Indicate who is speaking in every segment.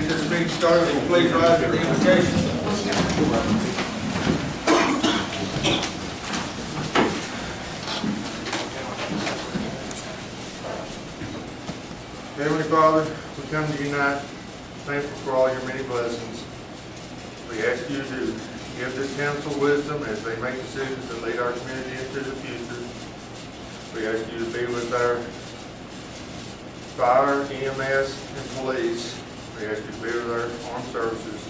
Speaker 1: get this meeting started, will you please rise for the invocation? Heavenly Father, we come to you tonight thankful for all your many blessings. We ask you to give this council wisdom as they make decisions that lead our community into the future. We ask you to be with our fire, EMS, and police. We ask you to be with our armed services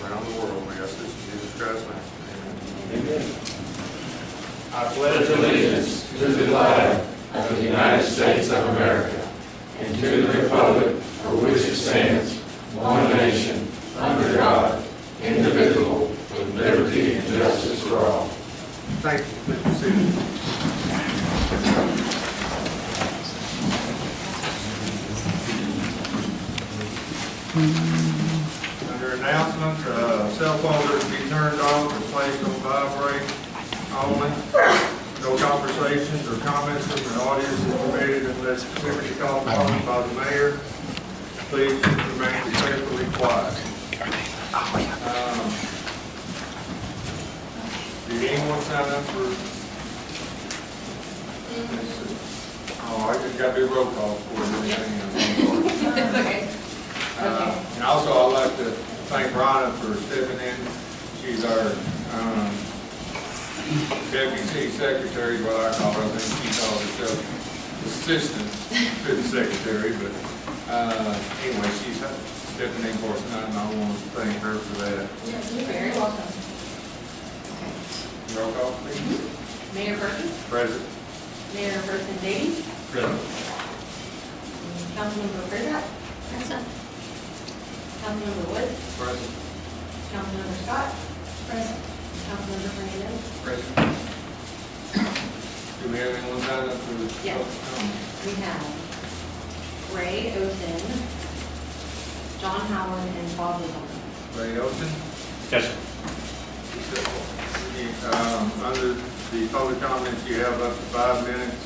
Speaker 1: around the world. We ask this in Jesus Christ's name. Amen. I pledge
Speaker 2: allegiance to the flag of the United States of America and to the republic for which it stands, one nation, under God, indivisible, with liberty and justice for all.
Speaker 1: Thank you. Please be seated. Under announcements, cell phones are to be turned off or placed on vibrate only. No conversations or comments from the audience is permitted unless specifically called upon by the mayor. Please remain respectfully quiet. Did anyone sign up for? Oh, I just got to do roll call for anything else.
Speaker 3: Okay.
Speaker 1: And also, I'd like to thank Rhonda for stepping in. She's our deputy secretary, what I call her. I think she calls herself assistant to the secretary. But anyway, she's stepping in for us tonight, and I want to thank her for that.
Speaker 3: You're very welcome.
Speaker 1: Roll call, please.
Speaker 3: Mayor Perkins?
Speaker 1: Present.
Speaker 3: Mayor Person Davies?
Speaker 1: Present.
Speaker 3: Councilmember Fairclough? Present. Councilmember Wood?
Speaker 1: Present.
Speaker 3: Councilmember Scott? Present. Councilmember Fernandez?
Speaker 1: Present. Do we have anyone signed up for the
Speaker 3: Yes.
Speaker 1: public comment?
Speaker 3: We have Ray Osen, John Howard, and Bob Littleton.
Speaker 1: Ray Ocean?
Speaker 4: Yes, sir.
Speaker 1: Under the public comments, you have up to 5 minutes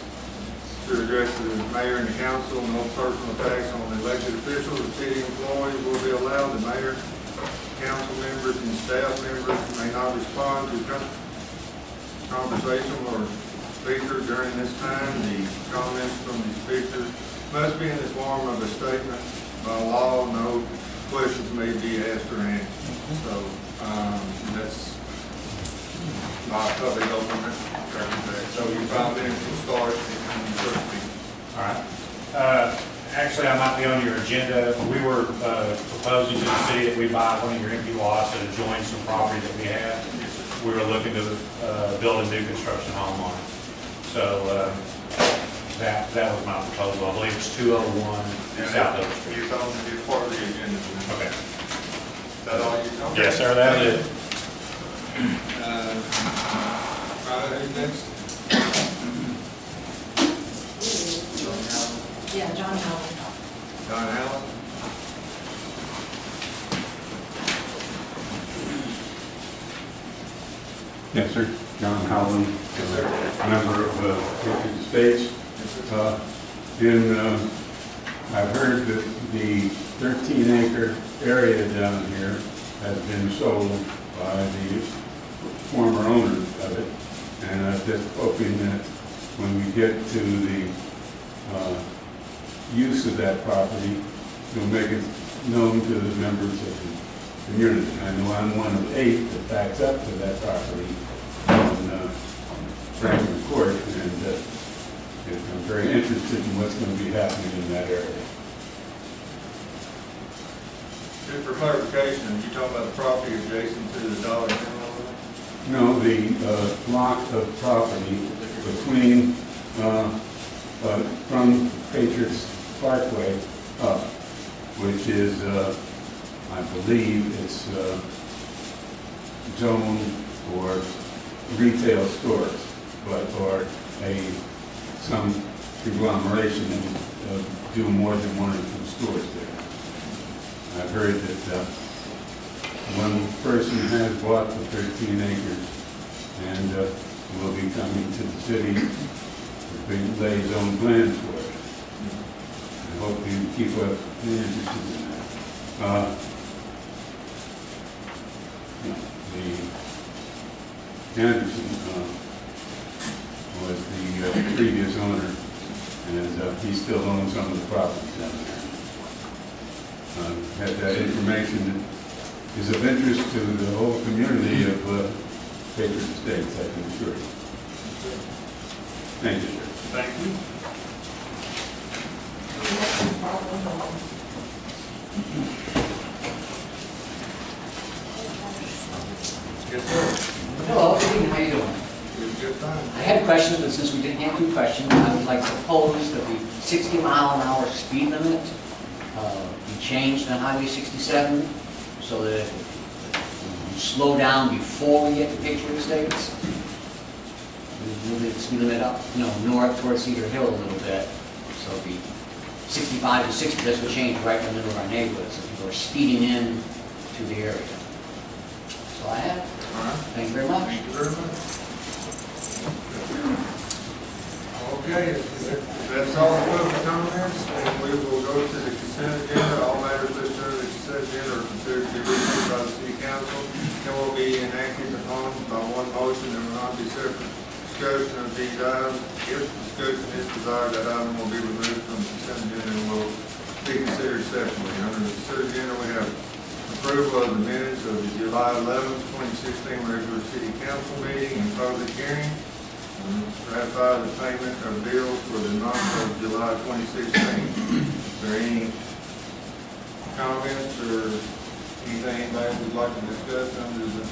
Speaker 1: to address the mayor and the council. No personal attacks on the elected officials or city employees will be allowed. The mayor, council members, and staff members may not respond to conversation or speaker during this time. The comments from the speaker must be in the form of a statement. By law, no questions may be asked or answered. So that's my public open. So your 5 minutes will start when you first speak.
Speaker 4: All right. Actually, I might be on your agenda. We were proposing to the city that we buy one of your empty lots that adjoins some property that we have. We were looking to build a new construction home on it. So that was my proposal. I believe it's 201 South Oak Street.
Speaker 1: You're telling me it's part of the agenda.
Speaker 4: Okay.
Speaker 1: Is that all you know?
Speaker 4: Yes, sir. That is it.
Speaker 1: Who's next?
Speaker 3: Yeah, John Howard.
Speaker 1: Don Allen?
Speaker 5: Yes, sir. John Howland,
Speaker 1: Yes, sir.
Speaker 5: member of the Patriot States. I've heard that the 13-acre area down here has been sold by the former owners of it. And I'm just hoping that when we get to the use of that property, you'll make it known to the members of the community. I know I'm one of 8 that backs up to that property on Franklin Court, and I'm very interested in what's going to be happening in that area.
Speaker 1: Just for clarification, are you talking about the property adjacent to the Dollar General?
Speaker 5: No, the block of property between, from Patriots Parkway up, which is, I believe it's zoned for retail stores, or some conglomeration do more than 1 or 2 stores there. I've heard that one person has bought the 13 acres and will be coming to the city to lay his own plans for it. I hope you keep us interested in that. The Anderson was the previous owner, and he still owns some of the properties down there. Had that information is of interest to the whole community of Patriot Estates, I can assure you. Thank you, sir.
Speaker 1: Thank you. Yes, sir.
Speaker 6: Hello, good evening, how you doing?
Speaker 1: Good time.
Speaker 6: I had questions, but since we didn't get to questions, I would like to propose that the 60-mile-an-hour speed limit be changed on Highway 67 so that we slow down before we get to Patriot Estates. We move the speed limit up, north towards Cedar Hill a little bit, so it'll be 65 to 60, this will change right in the middle of our neighborhood, so people are speeding in to the area. That's all I have.
Speaker 1: All right.
Speaker 6: Thank you very much.
Speaker 1: Thank you very much. Okay, if that's all the public comments, and we will go to the consent agenda. All matters listed on the consent agenda are considered to be reviewed by the city council and will be enacted upon by one motion and will not be separate discussion of these items. If discussion is desired, that item will be removed from the consent agenda and will be considered separately. Under the consent agenda, we have approval of the minutes of the July 11th, 2016 regular city council meeting and public hearing. Ratify the payment of bills for the month of July 2016. Is there any comments or anything anybody would like to discuss under the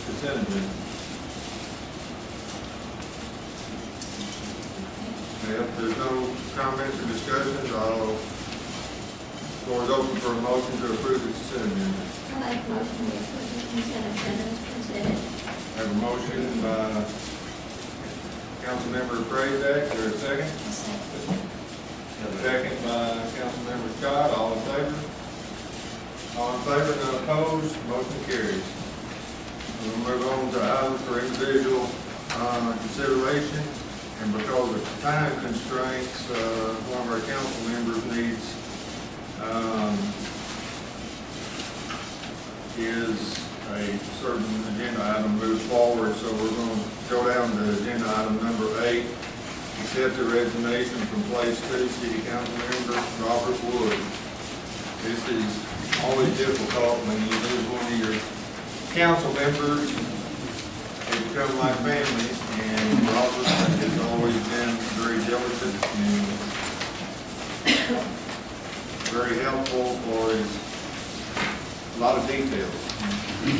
Speaker 1: consent agenda? If there's no comments or discussions, floor is open for a motion to approve the consent agenda.
Speaker 7: I make a motion to approve the consent agenda as presented.
Speaker 1: Have a motion by Councilmember Krayzak. Is there a second? Second by Councilmember Scott. All in favor? All in favor, none opposed, motion carries. We'll move on to items for individual consideration. And because of time constraints, one of our council members needs is a certain agenda item moved forward, so we're going to go down to agenda item number 8, accept the resignation from place 2, city council member Robert Wood. This is always difficult when you lose one of your council members. They become like family, and Robert has always been very diligent and very helpful for his, a lot of details. And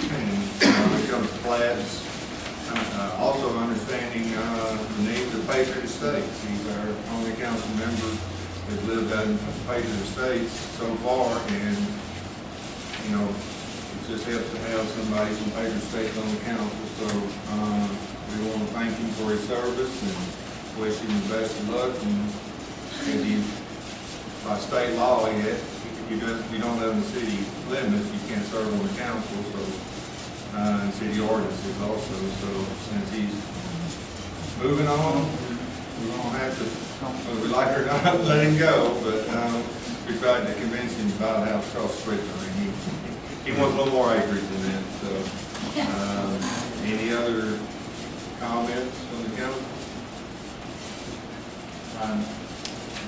Speaker 1: when it comes to plats, also understanding the needs of Patriot Estates. He's our only council member that's lived out in Patriot Estates so far, and it just helps to have somebody from Patriot Estates on the council. So we want to thank him for his service and wish him the best of luck. And as he, by state law, you don't live in the city limits, you can't serve on the council, so, and city ordinances also, so since he's moving on, we don't have to, whether we like it or not, let him go, but, we tried to convince him to buy the house across the street. I mean, he wants a little more acreage than that, so, any other comments from the council?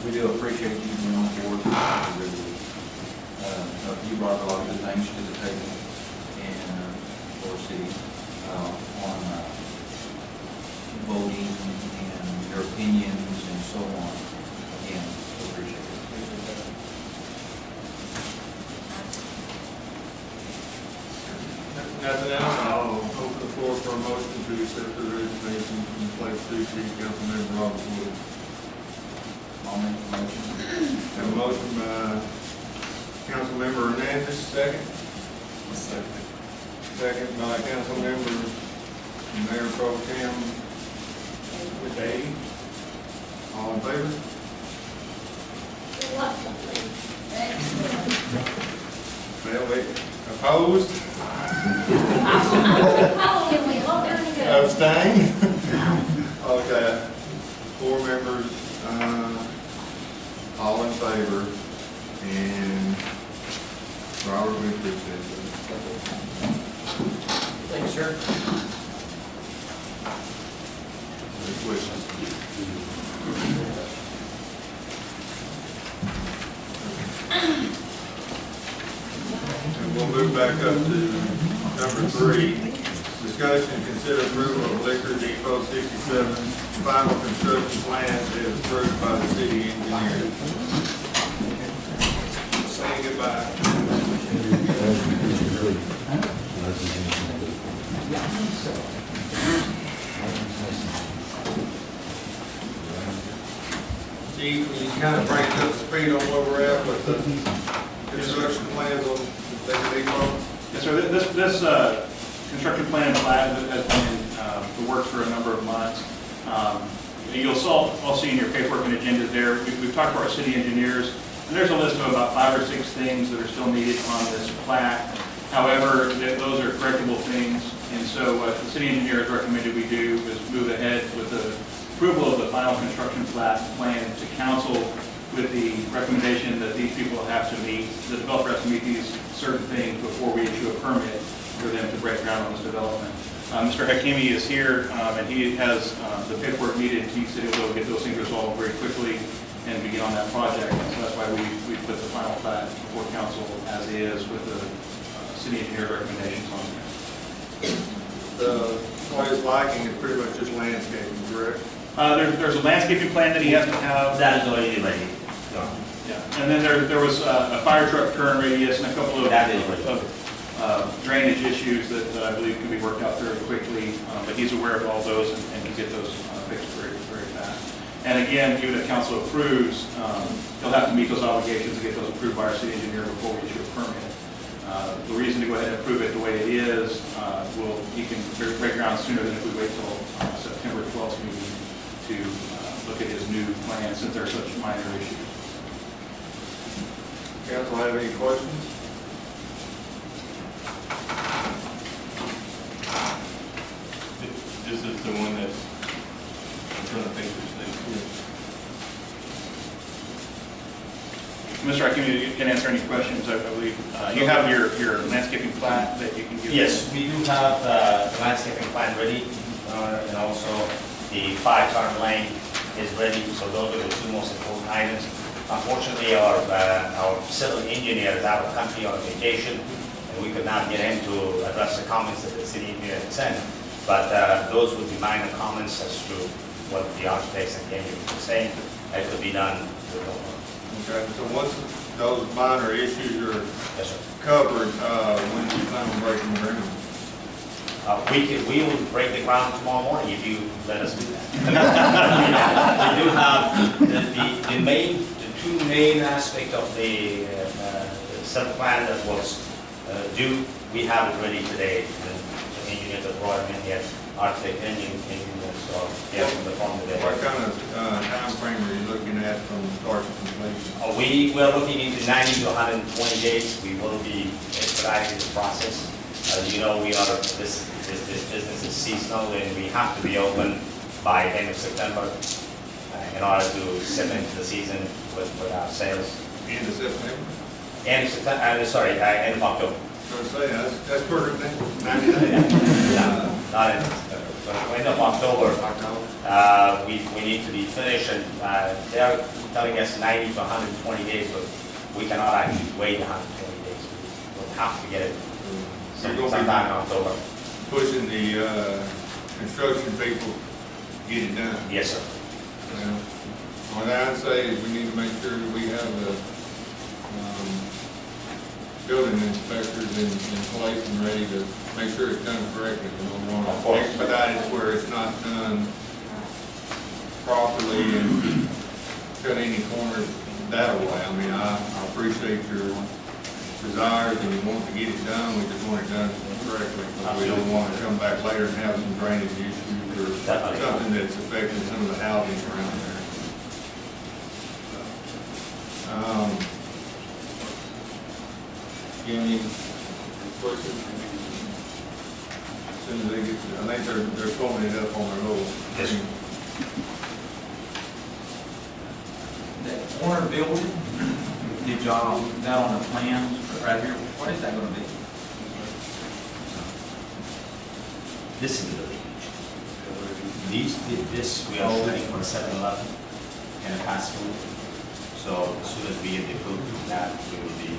Speaker 8: We do appreciate you being on board. You brought a lot of good things to the table and for the city on voting and your opinions and so on. Again, appreciate it.
Speaker 1: Nothing else, I'll open the floor for a motion to accept the resignation from place 2 city council member Robert Wood.
Speaker 8: I'll make the motion.
Speaker 1: Have a motion by Councilmember Hernandez, second. Second by Councilmember Mayor Pro Tem Dave. All in favor? Well, wait, opposed? Abstain? Okay, 4 members, all in favor, and Robert, we appreciate it.
Speaker 6: Thanks, sir.
Speaker 1: Any questions? And we'll move back up to number 3. Discussion and consider approval of Liquor Depot 67 final construction plan as approved by the city engineer. Saying goodbye. Chief, can you kind of bring us up to speed on where we're at with the construction plans on Liquor Depot?
Speaker 9: Yes, sir. This construction plan plat has been in the works for a number of months. You'll all see in your paperwork and agendas there, we've talked to our city engineers, and there's a list of about 5 or 6 things that are still needed on this plat. However, those are correctable things, and so what the city engineer has recommended we do is move ahead with the approval of the final construction plan to council with the recommendation that these people have to meet, the developer has to meet these certain things before we issue a permit for them to break ground on this development. Mr. Hakimi is here, and he has the paperwork needed. He said he'll be able to get those things resolved very quickly and begin on that project. And so that's why we put the final plat before council as is with the city engineer recommendations on there.
Speaker 1: What is lacking is pretty much just landscaping, correct?
Speaker 9: There's a landscaping plan that he has to have.
Speaker 10: That is already ready.
Speaker 9: Yeah. And then there was a fire truck turn radius and a couple of
Speaker 10: That is ready.
Speaker 9: drainage issues that I believe can be worked out very quickly, but he's aware of all those and can get those fixed very, very fast. And again, even if council approves, he'll have to meet those obligations to get those approved by our city engineer before we issue a permit. The reason to go ahead and approve it the way it is, he can break ground sooner than if we wait till September 12th meeting to look at his new plan, since there are such minor issues.
Speaker 1: Council have any questions?
Speaker 2: This is the one that's, I'm trying to think of his name.
Speaker 9: Mr. Hakimi, you can answer any questions, I believe. You have your landscaping plat that you can give.
Speaker 10: Yes, we do have the landscaping plan ready, and also the 5-turn lane is ready, so those are the 2 most important items. Unfortunately, our civil engineer is out of country on vacation, and we could not get him to address the comments that the city engineer had sent. But those would be minor comments as to what the architects and engineers were saying. It could be done with no problem.
Speaker 1: Okay, so once those minor issues are
Speaker 10: Yes, sir.
Speaker 1: covered, when do you plan on breaking ground?
Speaker 10: We will break the ground tomorrow morning if you let us do that. We do have the 2 main aspects of the set plan that was due. We have it ready today. The engineers that brought them in yet, architect engineers, so yeah, from the phone today.
Speaker 1: What kind of time frame are you looking at from start to completion?
Speaker 10: We are looking into 90 to 120 days. We will be expediting the process. As you know, this business is seasonal, and we have to be open by end of September in order to cement the season with our sales.
Speaker 1: End of September?
Speaker 10: End of September, end of October.
Speaker 1: So say, that's perfect then, 90 days.
Speaker 10: Not end of September, so end of October.
Speaker 1: October.
Speaker 10: We need to be finished, and they're telling us 90 to 120 days, but we cannot actually wait 120 days. We'll have to get it sometime in October.
Speaker 1: Pushing the construction people to get it done.
Speaker 10: Yes, sir.
Speaker 1: Well, what I'd say is we need to make sure that we have the building inspectors in place and ready to make sure it's done correctly. We don't want
Speaker 10: Of
Speaker 1: to
Speaker 10: course.
Speaker 1: expedite it where it's not done properly and cut any corners that way. I mean, I appreciate your desires and you want to get it done, we just want it done correctly. We don't want to come back later and have some drainage issues or
Speaker 10: Definitely.
Speaker 1: something that's affecting some of the housing around there. Any questions? As soon as they get, I think they're pulling it up on their little.
Speaker 10: Yes, sir.
Speaker 6: That corner building,
Speaker 8: did y'all, that on the plan right here, what is that gonna be?
Speaker 10: This is really huge. This, we are shooting for 7-Eleven and a fast food. So as soon as we get the food from that, we will be.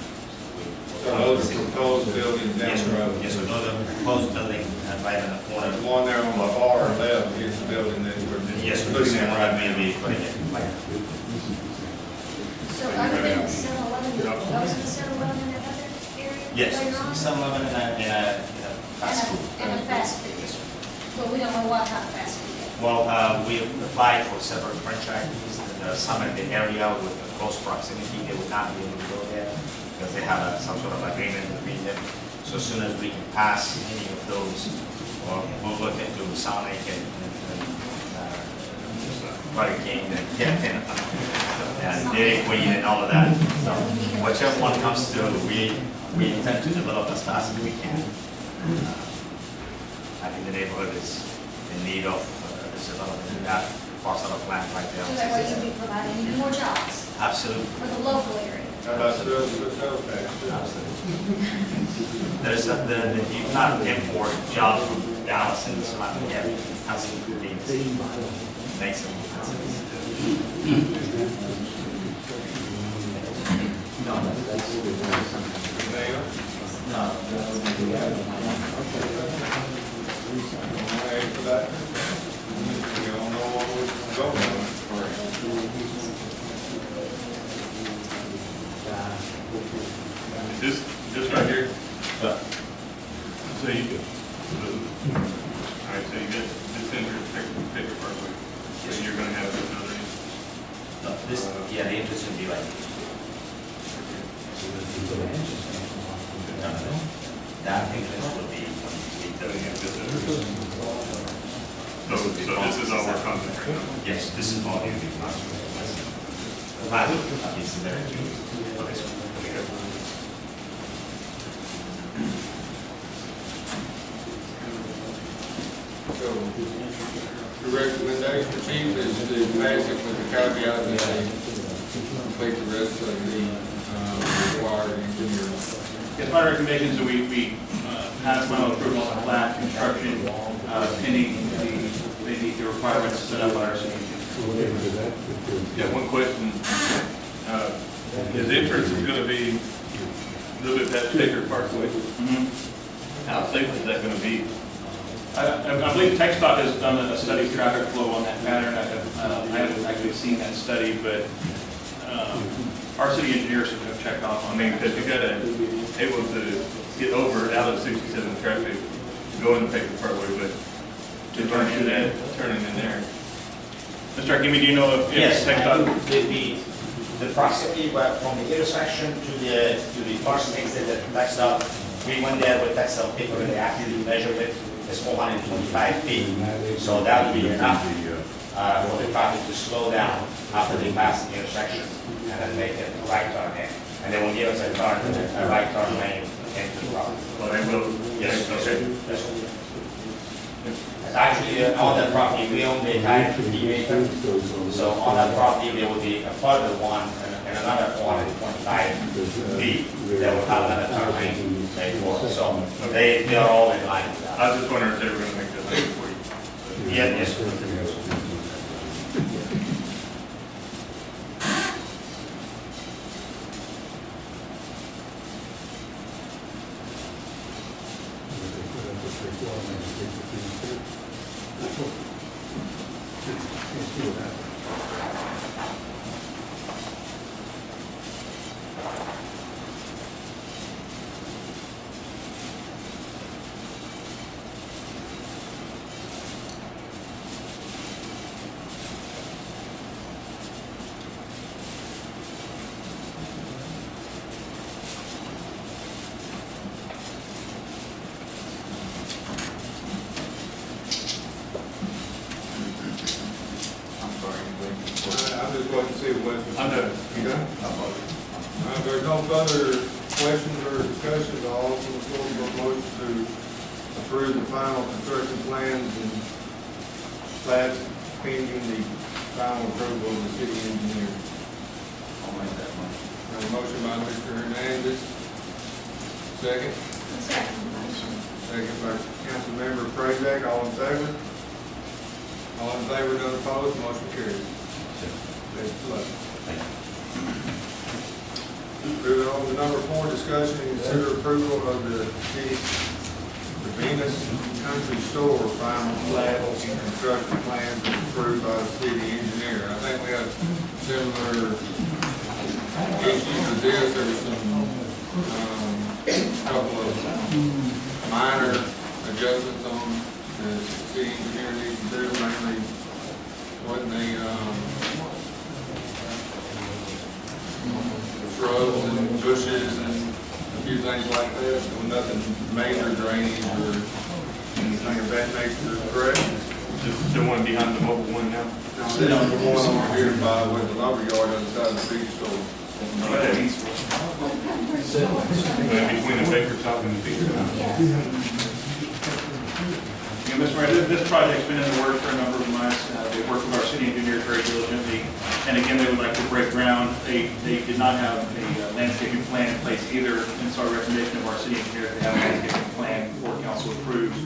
Speaker 1: So those are proposed buildings down
Speaker 10: Yes,
Speaker 1: the road.
Speaker 10: yes, so those are proposed building right in the corner.
Speaker 1: The one there on the far left is the building that we're
Speaker 10: Yes,
Speaker 1: just
Speaker 10: so this
Speaker 1: looking
Speaker 10: is
Speaker 1: at
Speaker 10: one
Speaker 1: right
Speaker 10: that
Speaker 1: now.
Speaker 10: we'll be putting it.
Speaker 7: So other than the 7-Eleven, those are the 7-Eleven in that other area
Speaker 10: Yes,
Speaker 7: later on?
Speaker 10: 7-Eleven and a fast food.
Speaker 7: And a fast food.
Speaker 10: Yes, sir.
Speaker 7: But we don't know what kind of fast food yet.
Speaker 10: Well, we applied for several franchises. There are some in the area with a close proximity, they would not be able to go there because they have some sort of agreement between them. So as soon as we can pass any of those, we'll look into Sonic and Burger King and Dairy Queen and all of that. So whichever one comes through, we intend to develop as fast as we can. I think the neighborhood is in need of this development in that parcel of land right there.
Speaker 7: So that way you'll be providing more jobs
Speaker 10: Absolutely.
Speaker 7: for the local area.
Speaker 1: How about sales tax?
Speaker 10: There's you cannot import jobs from Dallas and surrounding area. Absolutely. Makes them.
Speaker 1: Mayor?
Speaker 8: No.
Speaker 1: Hey, for that. We don't know what we're going on.
Speaker 11: This right here? So you, all right, so you get this in your paper parkway, and you're gonna have another.
Speaker 10: No, this, yeah, the interest would be like. That interest would be.
Speaker 11: So this is all we're concentrating on.
Speaker 10: Yes, this is all you need. Is there too? Okay, so.
Speaker 1: So, the recommendation, Chief, is to pass it with the caveat that they complete the rest of the required engineering.
Speaker 9: Yes, my recommendation is that we pass final approval on the plat construction pending they meet the requirements set up by our city.
Speaker 11: Yeah, one question. His entrance is gonna be a little bit past Baker Parkway. How safe is that gonna be?
Speaker 9: I believe TxDOT has done a study of traffic flow on that pattern. I haven't actually seen that study, but our city engineers have checked off
Speaker 11: I
Speaker 9: on
Speaker 11: mean,
Speaker 9: that.
Speaker 11: because you gotta able to get over out of 67 traffic, go in the Baker Parkway, but to turn in that, turning in there.
Speaker 9: Mr. Akimi, do you know if
Speaker 10: Yes,
Speaker 9: TxDOT?
Speaker 10: the proximity from the intersection to the first exit at TxDOT, we went there with TxDOT paper and they actually measured it. It's 425 feet, so that would be enough for the traffic to slow down after they pass the intersection and then make it a right turn in. And they will give us a right turn lane into the property.
Speaker 11: Well, they will.
Speaker 10: Yes,
Speaker 11: Okay.
Speaker 10: yes, sir. It's actually on that property, we own the entire 50 acres. So on that property, there will be a further one and another 425 feet that will have another turn lane made for. So they are all in line with that.
Speaker 11: I was just wondering if they were gonna make that lane for you.
Speaker 10: Yeah, yes.
Speaker 1: I'm just waiting to see what.
Speaker 11: I'm done.
Speaker 1: You done? If there's no further questions or discussions, I'll open the floor for a motion to approve the final construction plans and plats pending the final approval of the city engineer.
Speaker 8: I'll make that motion.
Speaker 1: A motion by Mr. Hernandez. Second.
Speaker 7: Second motion.
Speaker 1: Second by Councilmember Pradak. All in favor? All in favor, none opposed, motion carries. Best of luck. Moving on to number 4, discussion and consider approval of the Venus Country Store final plat and construction plans approved by the city engineer. I think we have similar issues with this. There was some, couple of minor adjustments on the city engineer needs to do, mainly wasn't the, shrubs and bushes and a few things like that, so nothing major drainage or anything of that nature, correct?
Speaker 11: Just the one behind the mobile one now?
Speaker 1: Then on the one over here by with the lumber yard on the side of the big store.
Speaker 11: Between the paper top and the big top.
Speaker 9: Yeah, Mr. Mayor, this project's been in the works for a number of months. They've worked with our city engineer very diligently. And again, they would like to break ground. They did not have a landscaping plan in place either. And so our recommendation of our city engineer to have a landscaping plan before council approves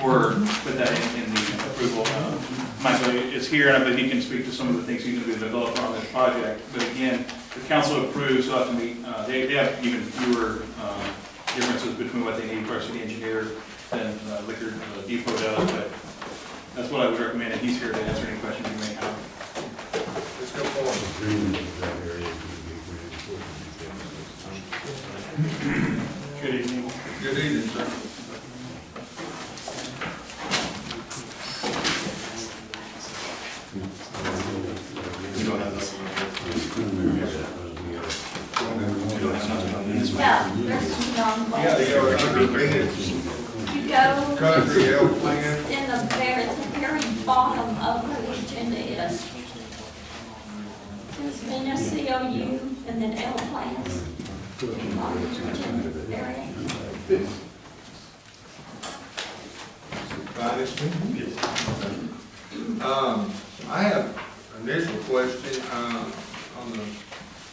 Speaker 9: or put that in the approval. Michael is here, and I believe he can speak to some of the things he's going to be developed on this project. But again, the council approves, so have to meet, they have even fewer differences between what they need for our city engineer than Liquor Depot does, but that's what I would recommend, and he's here to answer any questions you may have.
Speaker 1: Let's go forward.
Speaker 9: Good evening.
Speaker 1: Good evening, sir.
Speaker 7: Yeah, there's some young
Speaker 1: Yeah,
Speaker 7: ones.
Speaker 1: they are under Venus
Speaker 7: You go
Speaker 1: Country Health Plan.
Speaker 7: in the very bottom of the agenda is Venus COU and then L plans. Bottom of the agenda area.
Speaker 1: Finest. I have an initial question, on the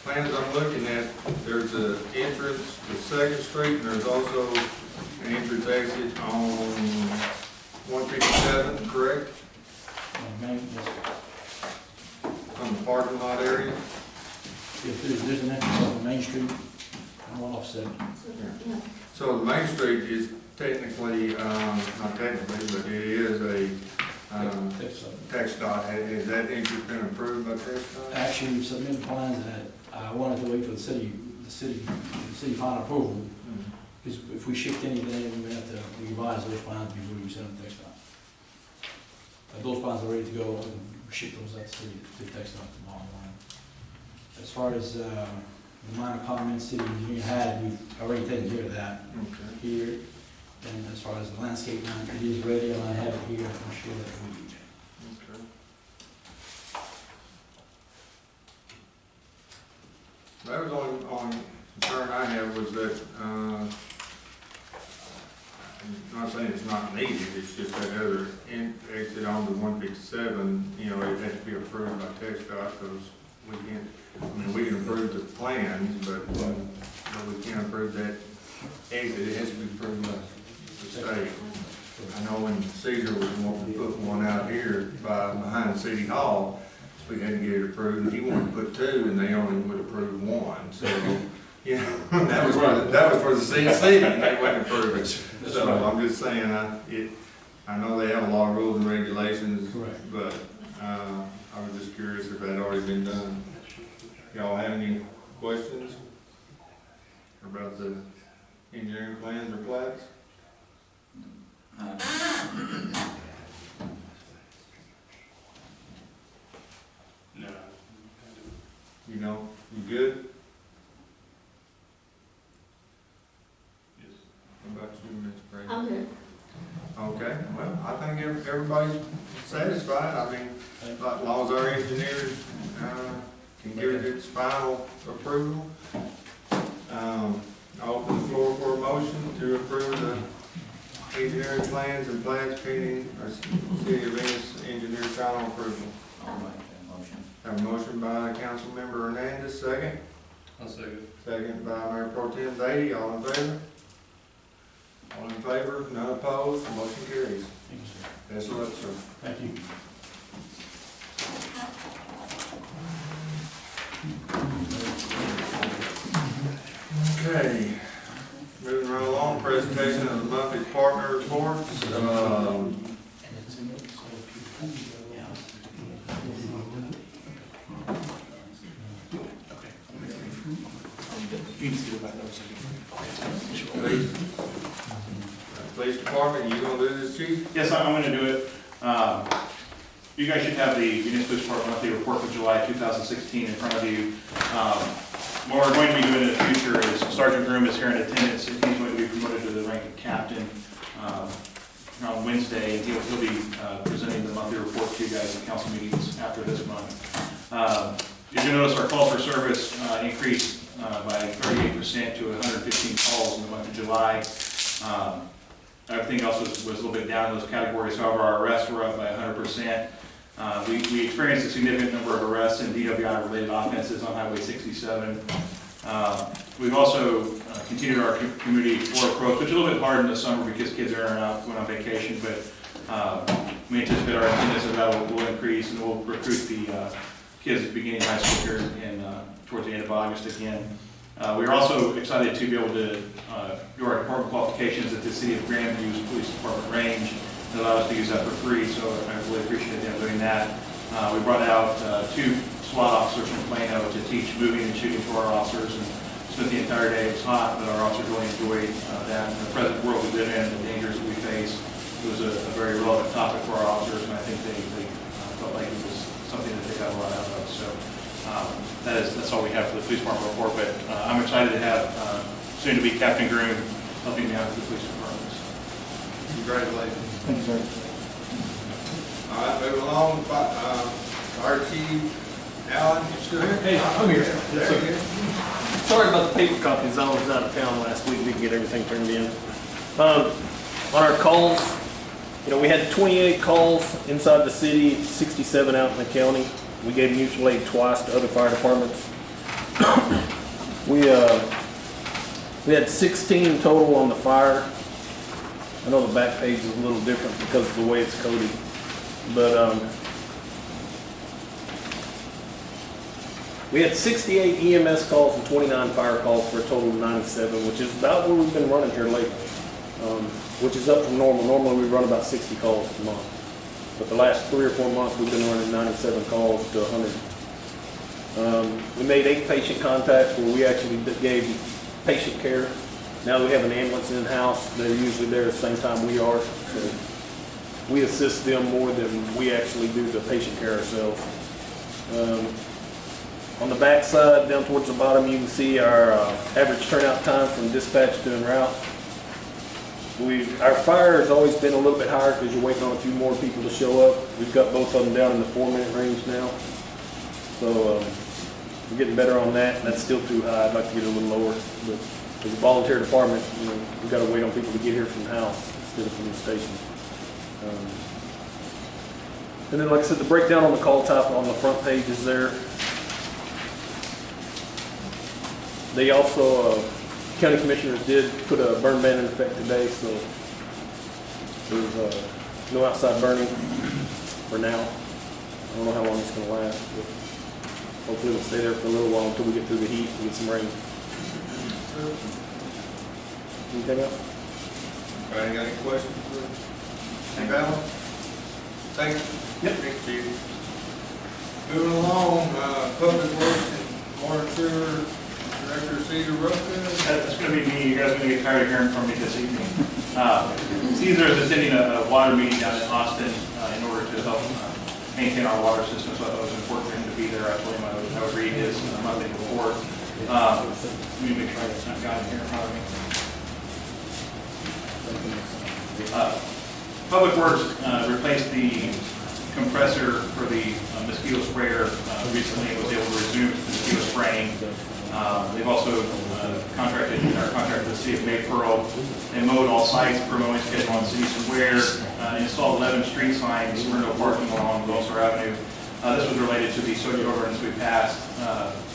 Speaker 1: plans I'm looking at, there's an entrance to Second Street, and there's also an entrance exit on 157, correct? On the parking lot area?
Speaker 12: If there's an entrance on Main Street, I'm on offset.
Speaker 1: So the Main Street is technically, not technically, but it is a, Tex dot. Has that entrance been approved by Tex dot?
Speaker 12: Actually, we submitted plans that I wanted to wait for the city final approval. Because if we shift anything, we have to revise those plans before we send them to Tex dot. Those plans are ready to go, we can ship those out to Tex dot tomorrow morning. As far as the minor comments city engineer had, we've already taken care of that
Speaker 1: Okay.
Speaker 12: here. And as far as the landscape plan, it is ready, and I have it here, I'm sure that we.
Speaker 1: Okay. That was on concern I have was that, I'm not saying it's not needed, it's just that other exit onto 157, you know, it has to be approved by Tex dot, because we can't, I mean, we can approve the plans, but we can't approve that exit, it has to be approved by the state. I know when Cedar was wanting to put one out here behind City Hall, we had to get it approved, and he wanted to put 2, and they only would approve 1, so, you know, that was for the CC, and they wouldn't approve it. So I'm just saying, I know they have a lot of rules and regulations,
Speaker 12: Correct.
Speaker 1: but, I was just curious if that had already been done. Y'all have any questions about the engineering plans or plats?
Speaker 11: No.
Speaker 1: You know, you good?
Speaker 11: Yes.
Speaker 1: What about you, Mr. President?
Speaker 7: I'm good.
Speaker 1: Okay, well, I think everybody's satisfied. I mean, as long as our engineers, can give it its final approval. I'll open the floor for a motion to approve the engineering plans and plans pending our City of Venus engineer final approval.
Speaker 6: I'll make that motion.
Speaker 1: Have a motion by Councilmember Hernandez, second.
Speaker 11: I'll second.
Speaker 1: Second by Mayor Pro Tem Beatty, all in favor? All in favor, none opposed, motion carries.
Speaker 12: Thank you, sir.
Speaker 1: That's a look, sir.
Speaker 12: Thank you.
Speaker 1: Okay, moving right along, presentation of the monthly partner reports. Police Department, you gonna do this, Chief?
Speaker 9: Yes, I'm going to do it. You guys should have the Union Police Department monthly report for July 2016 in front of you. What we're going to be doing in the future is Sergeant Groom is here in attendance, and he's going to be promoted to the rank of captain on Wednesday, and he'll be presenting the monthly report to you guys at council meetings after this month. As you notice, our calls for service increased by 38% to 115 calls in the month of July. Everything else was a little bit down in those categories. However, our arrests were up by 100%. We experienced a significant number of arrests in DWI-related offenses on Highway 67. We've also continued our community forward approach, which is a little bit hard in the summer because kids are in and out going on vacation, but we anticipate our attendance of that will increase, and we'll recruit the kids beginning high school here towards the end of August again. We're also excited to be able to do our department qualifications at the City of Grandview's Police Department range. It allowed us to use that for free, so I really appreciate them doing that. We brought out 2 SWAT officers from Plano to teach moving and shooting for our officers, and spent the entire day. It was hot, but our officers really enjoyed that. In the present world we live in, the dangers that we face, it was a very relevant topic for our officers, and I think they felt like it was something that they got a lot out of. So that's all we have for the police department report, but I'm excited to have soon to be Captain Groom helping me out with the police departments.
Speaker 1: Congratulations.
Speaker 12: Thank you, sir.
Speaker 1: All right, moving along, Fire Chief Allen, you still here?
Speaker 13: Hey, I'm here.
Speaker 1: There you go.
Speaker 13: Sorry about the paper copies. I was out of town last week. Didn't get everything turned in. On our calls, we had 28 calls inside the city, 67 out in the county. We gave mutual aid twice to other fire departments. We had 16 total on the fire. I know the back page is a little different because of the way it's coded, but we had 68 EMS calls and 29 fire calls for a total of 97, which is about where we've been running here lately, which is up from normal. Normally we run about 60 calls a month, but the last 3 or 4 months we've been running 97 calls to 100. We made 8 patient contacts where we actually gave patient care. Now that we have an ambulance in-house, they're usually there at the same time we are, so we assist them more than we actually do the patient care ourselves. On the back side, down towards the bottom, you can see our average turnout time from dispatch to en route. Our fire has always been a little bit higher because you're waiting on a few more people to show up. We've got both of them down in the 4-minute range now. So we're getting better on that, and that's still too high. I'd like to get it a little lower. But as a volunteer department, we've got to wait on people to get here from the house instead of from the station. And then, like I said, the breakdown on the call type on the front page is there. They also, county commissioners did put a burn ban in effect today, so there's no outside burning for now. I don't know how long it's going to last, but hopefully it'll stay there for a little while until we get through the heat and get some rain. Anything else?
Speaker 1: Anybody got any questions for Chief Allen? Thank you.
Speaker 13: Yep.
Speaker 1: Thanks, Chief. Moving along, Public Works and Water Sewer Director Cedar Ruffin.
Speaker 9: That's going to be me. You guys are going to get tired of hearing from me this evening. Caesar is attending a water meeting down in Austin in order to help maintain our water system, so I thought it was important for him to be there. I told him I would read his monthly report. Let me make sure I've got it here in front of me. Public Works replaced the compressor for the mosquito sprayer recently. It was able to resume mosquito spraying. They've also contracted with the City of Maypearl. They mowed all sites per mowing schedule on City Square, installed 11 street signs for no parking along Wilshire Avenue. This was related to the sodium ordinance we passed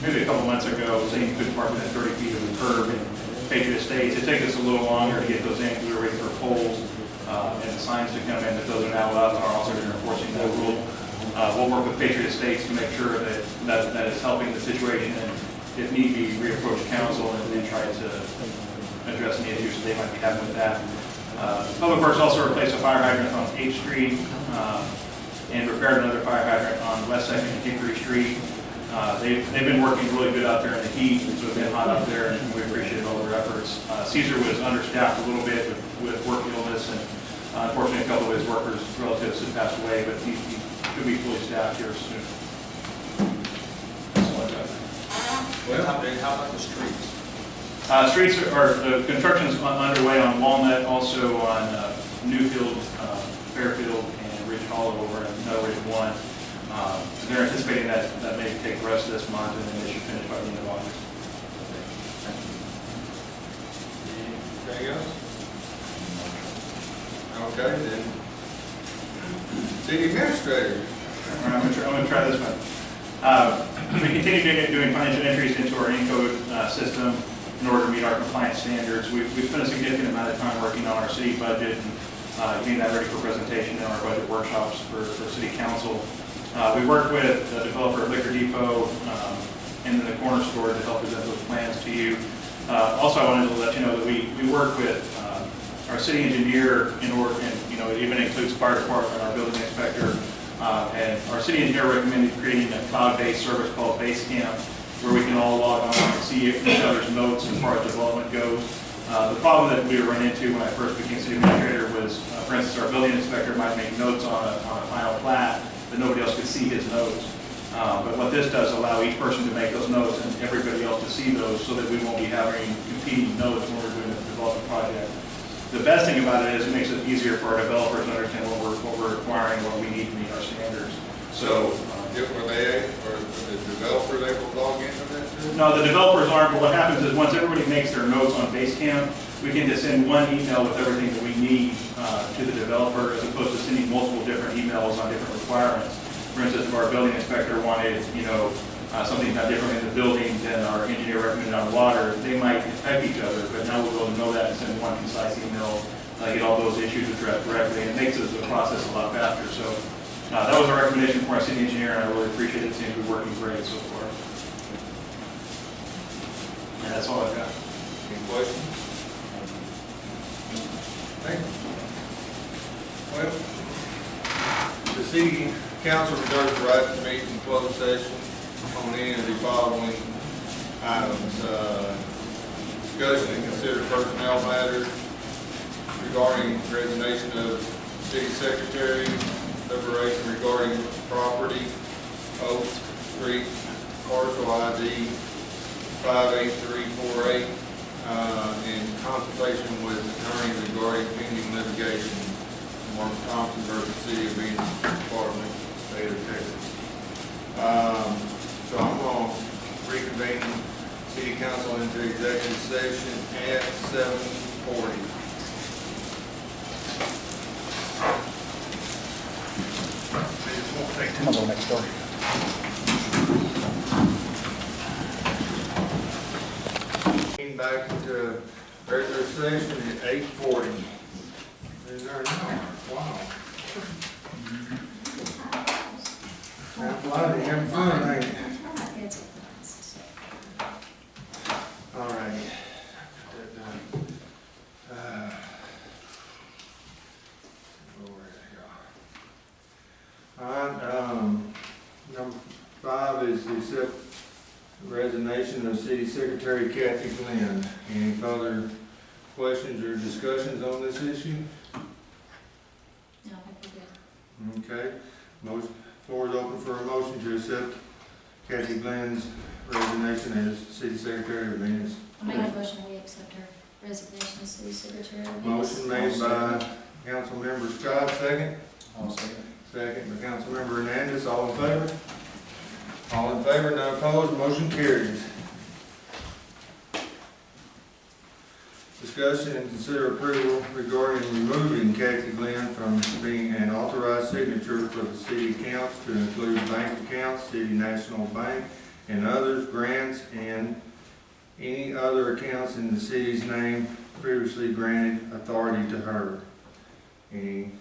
Speaker 9: maybe a couple months ago, saying good park within 30 feet of the curb in Patriot Estates. It takes us a little longer to get those in because we were waiting for poles and the signs to come in, but those are now up. Our officers are enforcing that rule. We'll work with Patriot Estates to make sure that is helping the situation, and if need be, reapproach council and try to address any issues that they might be having with that. Public Works also replaced a fire hydrant on 8th Street and repaired another fire hydrant on West 2nd and Hickory Street. They've been working really good out there in the heat, so it's been hot out there, and we appreciate all their efforts. Caesar was understaffed a little bit with work illness, and unfortunately a couple of his workers, relatives, had passed away, but he could be fully staffed here soon. That's all I got.
Speaker 8: Well, how about the streets?
Speaker 9: Streets the construction's underway on Walnut, also on Newfield, Fairfield, and Ridge Hollow over in Meadow Ridge 1. They're anticipating that may take the rest of this month, and then they should finish by the end of August.
Speaker 1: Anything else? Okay, then. City Administrator.
Speaker 9: All right, I'm gonna try this one. We continue doing financial entries into our Encode system in order to meet our compliance standards. We've spent a significant amount of time working on our city budget and getting that ready for presentation in our budget workshops for city council. We work with the developer of Liquor Depot and the corner store to help present those plans to you. Also, I wanted to let you know that we work with our city engineer in order, and it even includes fire department, our building inspector, and our city engineer recommended creating a cloud-based service called Basecamp, where we can all log on and see each other's notes as far as development goes. The problem that we run into when I first became city administrator was, for instance, our building inspector might make notes on a final plat, but nobody else could see his notes. But what this does allow each person to make those notes and everybody else to see those, so that we won't be having competing notes when we're doing a development project. The best thing about it is it makes it easier for our developers to understand what we're requiring, what we need to meet our standards. So,
Speaker 1: Were the developers able to log into that too?
Speaker 9: No, the developers aren't, but what happens is once everybody makes their notes on Basecamp, we can just send one email with everything that we need to the developer, as opposed to sending multiple different emails on different requirements. For instance, if our building inspector wanted, something not different in the building than our engineer recommended on water, they might affect each other, but now we'll be able to know that and send one concise email, get all those issues addressed directly, and it makes the process a lot faster. So that was a recommendation from our city engineer, and I really appreciate it. It seems to be working great so far. And that's all I've got.
Speaker 1: Any questions? Thank you. Well, the city council reserves the right to meet in closed session on any of the following items. Discussion and consider personnel matters regarding resignation of city secretary, deliberation regarding property, Oak Street, parcel ID 58348, and consultation with attorney regarding pending litigation, Mark Thompson versus City of Venus Department, State of Texas. So I'm going to reconvene city council into executive session at 7:40.
Speaker 6: I'm gonna go next door.
Speaker 1: Back into regular session at 8:40. Is there an hour? Wow. Time flies, having fun, ain't it? All right. Get that done. Where did I go? All right, number 5 is the resignation of City Secretary Kathy Glenn. Any further questions or discussions on this issue?
Speaker 7: No, I think we're good.
Speaker 1: Okay. Motion, floor is open for a motion to accept Kathy Glenn's resignation as City Secretary of Venus.
Speaker 7: I make a motion we accept her resignation as city secretary. of Venus.
Speaker 1: Motion made by Councilmember Scott, second.
Speaker 8: I'll second.
Speaker 1: Second by Councilmember Hernandez. All in favor? All in favor, none opposed, motion carries. discussion and consider approval regarding removing Kathy Glenn from being an authorized signature for the city accounts to include bank accounts, City National Bank, and others, grants, and any other accounts in the city's name previously granted authority to her. Any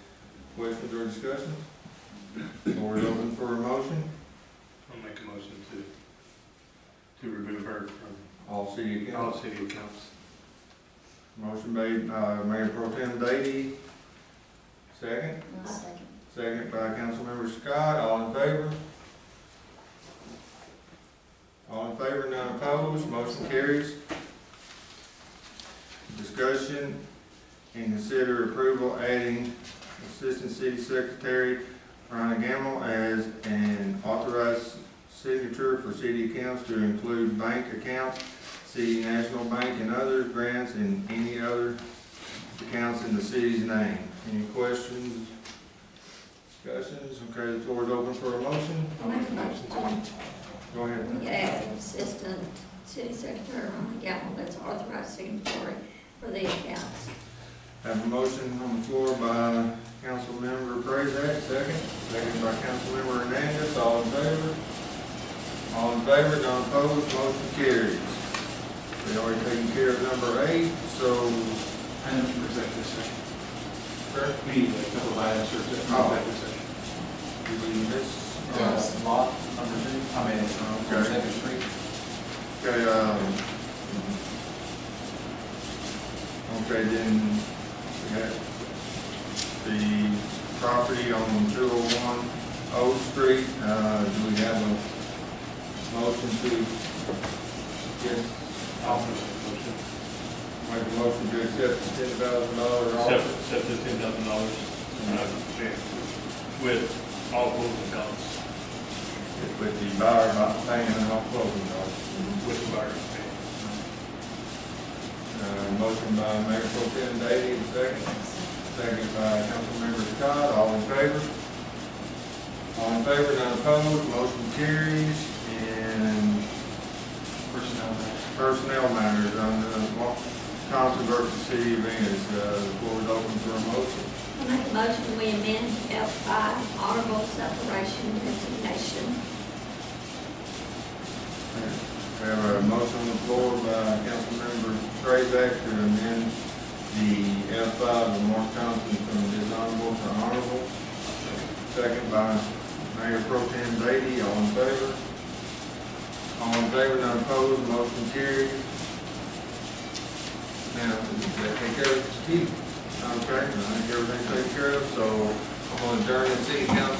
Speaker 1: questions or discussion? Floor is open for a motion.
Speaker 11: I'll make a motion to remove her from
Speaker 1: All city accounts.
Speaker 11: all city accounts.
Speaker 1: Motion made by Mayor Pro Tem Davey. Second.
Speaker 7: I'll second.
Speaker 1: Second by Councilmember Scott. All in favor? All in favor, none opposed, motion carries. Discussion and consider approval adding Assistant City Secretary Ryan Gamble as an authorized signature for city accounts to include bank accounts, City National Bank, and others, grants, and any other accounts in the city's name. Any questions, discussions? Okay, the floor is open for a motion.
Speaker 7: I'll make a motion to
Speaker 1: Go ahead.
Speaker 7: we add Assistant City Secretary Ron Gamble as authorized signatory for the accounts.
Speaker 1: Have a motion on the floor by Councilmember Prasak, second. Second by Councilmember Hernandez. All in favor? All in favor, none opposed, motion carries. We already taken care of number 8, so.
Speaker 11: I know for executive session.
Speaker 1: Sir?
Speaker 11: We need a couple of items for executive session.
Speaker 1: Did we miss?
Speaker 7: Yes.
Speaker 8: Lot number 2, I mean,
Speaker 1: Okay.
Speaker 8: Second Street.
Speaker 1: Okay, okay, then we got the property on 201 Old Street. Do we have a motion to, yes,
Speaker 11: I'll make a motion.
Speaker 1: make a motion to accept the $10,000
Speaker 11: Accept the $10,000, with all closing costs,
Speaker 1: with the buyer not paying all closing costs.
Speaker 11: with the buyer paying.
Speaker 1: Motion by Mayor Pro Tem Davey, second. Second by Councilmember Scott. All in favor? All in favor, none opposed, motion carries. And personnel matters on the Thompson versus City of Ennis. The floor is open for a motion.
Speaker 7: I'll make a motion we amend F5 honorable separation resignation.
Speaker 1: We have a motion on the floor by Councilmember Prasak to amend the F5 of Mark Thompson from dishonorable to honorable. Second by Mayor Pro Tem Davey. All in favor? All in favor, none opposed, motion carries. Now, does that take care of Steve? Okay, I think everything's taken care of, so I'm going to adjourn the city council.